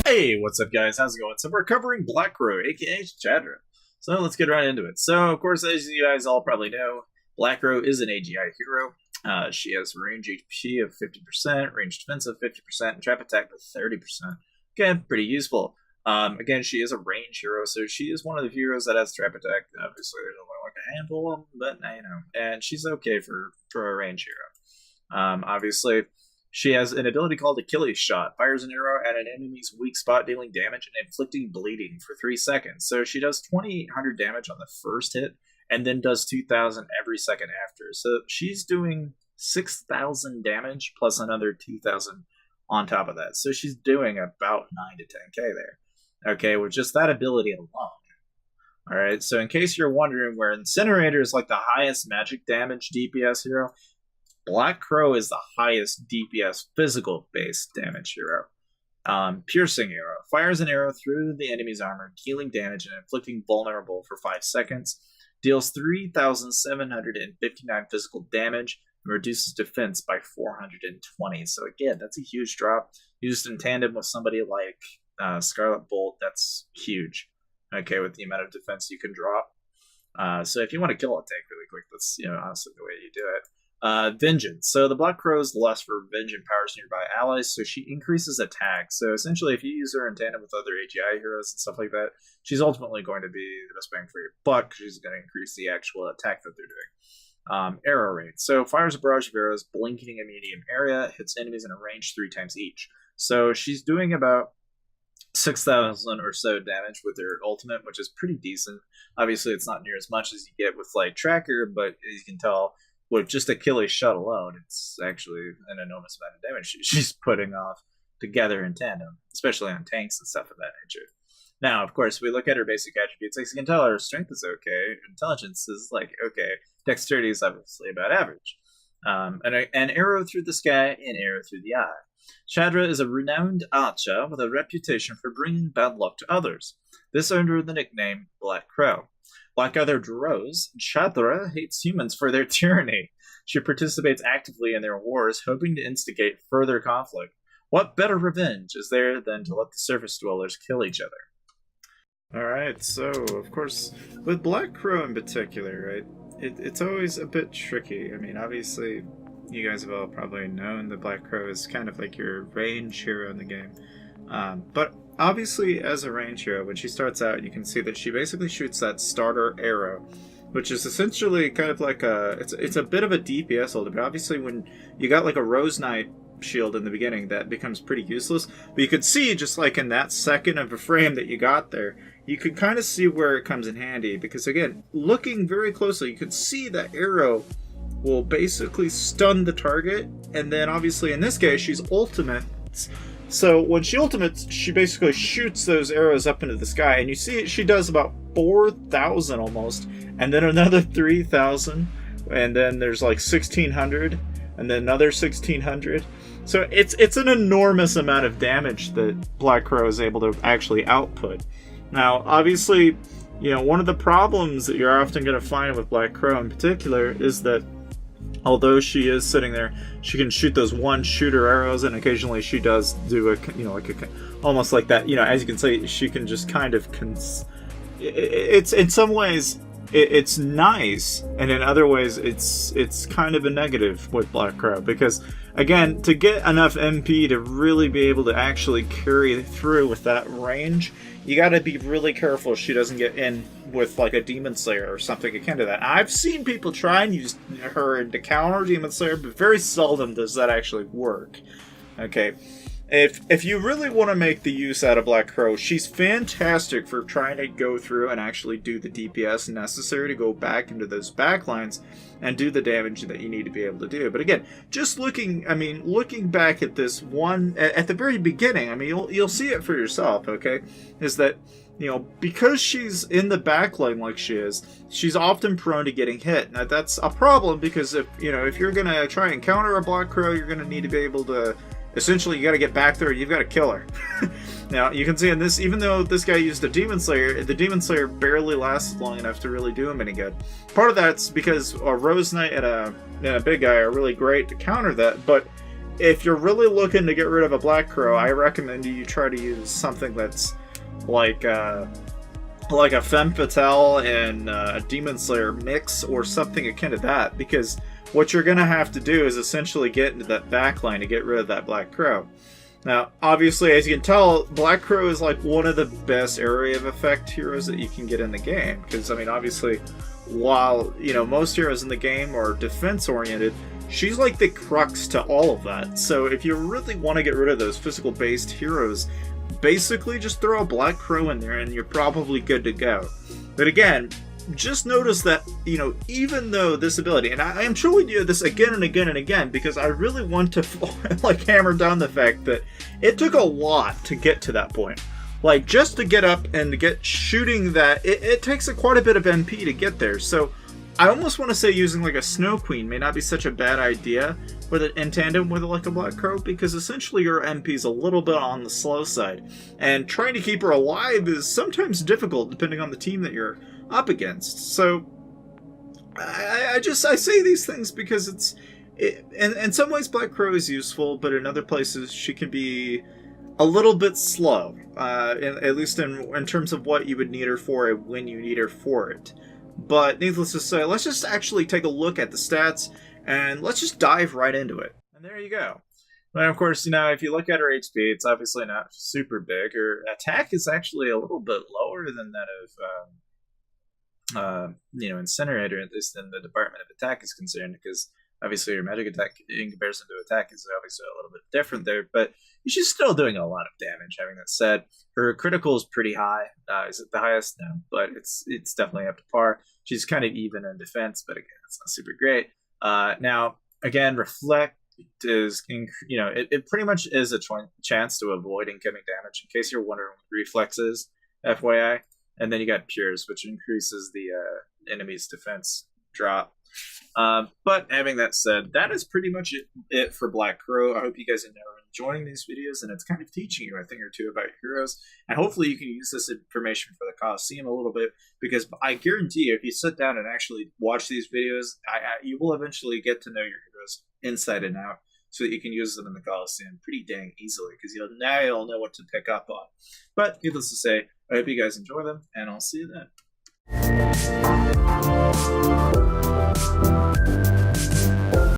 Hey, what's up, guys? How's it going? So we're covering Black Crow, aka Chadra. So let's get right into it. So, of course, as you guys all probably know, Black Crow is an AGI hero. She has range HP of 50%, range defense of 50%, and trap attack of 30%. Again, pretty useful. Again, she is a range hero, so she is one of the heroes that has trap attack. Obviously, there's only like a handful of them, but you know, and she's okay for a range hero. Obviously, she has an ability called Achilles Shot. Fires an arrow at an enemy's weak spot, dealing damage and inflicting bleeding for 3 seconds. So she does 2,800 damage on the first hit, and then does 2,000 every second after. So she's doing 6,000 damage plus another 2,000 on top of that. So she's doing about 9 to 10k there. Okay, with just that ability alone. Alright, so in case you're wondering where Incinerator is like the highest magic damage DPS hero, Black Crow is the highest DPS physical-based damage hero. Piercing arrow. Fires an arrow through the enemy's armor, dealing damage and inflicting vulnerable for 5 seconds. Deals 3,759 physical damage and reduces defense by 420. So again, that's a huge drop. Used in tandem with somebody like Scarlet Bolt, that's huge. Okay, with the amount of defense you can drop. So if you want to kill a tank really quick, that's honestly the way you do it. Vengeance. So the Black Crow's lust for revenge empowers nearby allies, so she increases attack. So essentially, if you use her in tandem with other AGI heroes and stuff like that, she's ultimately going to be the best bang for your buck, because she's going to increase the actual attack that they're doing. Arrow rate. So fires a barrage of arrows, blinking a medium area, hits enemies in a range 3 times each. So she's doing about 6,000 or so damage with her ultimate, which is pretty decent. Obviously, it's not near as much as you get with like Tracker, but as you can tell, with just Achilles Shot alone, it's actually an enormous amount of damage she's putting off together in tandem, especially on tanks and stuff of that nature. Now, of course, we look at her basic attributes. As you can tell, her strength is okay, intelligence is like okay, dexterity is obviously about average. An arrow through the sky, an arrow through the eye. Chadra is a renowned archer with a reputation for bringing bad luck to others. This earned her the nickname Black Crow. Like other Drows, Chadra hates humans for their tyranny. She participates actively in their wars, hoping to instigate further conflict. What better revenge is there than to let the surface dwellers kill each other? Alright, so, of course, with Black Crow in particular, right, it's always a bit tricky. I mean, obviously, you guys have all probably known that Black Crow is kind of like your range hero in the game. But obviously, as a range hero, when she starts out, you can see that she basically shoots that starter arrow, which is essentially kind of like it's a bit of a DPS holder, but obviously when you got like a Rose Knight shield in the beginning, that becomes pretty useless. But you could see, just like in that second of a frame that you got there, you could kind of see where it comes in handy, because again, looking very closely, you could see that arrow will basically stun the target, and then obviously in this case, she's ultimate. So when she ultimates, she basically shoots those arrows up into the sky, and you see she does about 4,000 almost, and then another 3,000, and then there's like 1,600, and then another 1,600. So it's an enormous amount of damage that Black Crow is able to actually output. Now, obviously, one of the problems that you're often going to find with Black Crow in particular is that although she is sitting there, she can shoot those one-shooter arrows, and occasionally she does do almost like that. As you can see, she can just kind of it's in some ways it's nice, and in other ways it's kind of a negative with Black Crow, because again, to get enough MP to really be able to actually carry through with that range, you got to be really careful she doesn't get in with like a Demon Slayer or something akin to that. I've seen people try and use her to counter Demon Slayer, but very seldom does that actually work. Okay, if you really want to make the use out of Black Crow, she's fantastic for trying to go through and actually do the DPS necessary to go back into those backlines and do the damage that you need to be able to do. But again, just looking back at this one at the very beginning, you'll see it for yourself. Okay, is that because she's in the backline like she is, she's often prone to getting hit. Now that's a problem, because if you're gonna try and counter a Black Crow, you're gonna need to be able to. Essentially, you got to get back there. You've got to kill her. Now, you can see in this, even though this guy used a Demon Slayer, the Demon Slayer barely lasted long enough to really do him any good. Part of that's because a Rose Knight and a Big Guy are really great to counter that, but if you're really looking to get rid of a Black Crow, I recommend you try to use something that's like a Femme Fatale and a Demon Slayer mix or something akin to that, because what you're going to have to do is essentially get into that backline to get rid of that Black Crow. Now, obviously, as you can tell, Black Crow is like one of the best area of effect heroes that you can get in the game. Because, I mean, obviously, while, you know, most heroes in the game are defense-oriented, she's like the crux to all of that. So if you really want to get rid of those physical-based heroes, basically just throw a Black Crow in there and you're probably good to go. But again, just notice that, you know, even though this ability, and I am showing you this again and again and again because I really want to like hammer down the fact that it took a lot to get to that point. Like, just to get up and to get shooting that, it takes quite a bit of MP to get there. So I almost want to say using like a Snow Queen may not be such a bad idea with it in tandem with like a Black Crow, because essentially your MP is a little bit on the slow side, and trying to keep her alive is sometimes difficult depending on the team that you're up against. So I say these things because in some ways Black Crow is useful, but in other places she can be a little bit slow, at least in terms of what you would need her for and when you need her for it. But needless to say, let's just actually take a look at the stats, and let's just dive right into it. And there you go. And of course, you know, if you look at her HP, it's obviously not super big. Her attack is actually a little bit lower than that of, you know, Incinerator, at least in the Department of Attack is concerned, because obviously her magic attack in comparison to attack is obviously a little bit different there, but she's still doing a lot of damage. Having that said, her critical is pretty high. Is it the highest? No, but it's definitely up to par. She's kind of even in defense, but again, it's not super great. Now, again, Reflect is, you know, it pretty much is a chance to avoid incoming damage, in case you're wondering what Reflex is, FYI. And then you got Pures, which increases the enemy's defense drop. But having that said, that is pretty much it for Black Crow. I hope you guys are enjoying these videos, and it's kind of teaching you a thing or two about heroes. And hopefully you can use this information for the Coliseum a little bit, because I guarantee you, if you sit down and actually watch these videos, you will eventually get to know your heroes inside and out, so that you can use them in the Coliseum pretty dang easily, because you'll know what to pick up on. But needless to say, I hope you guys enjoy them, and I'll see you then.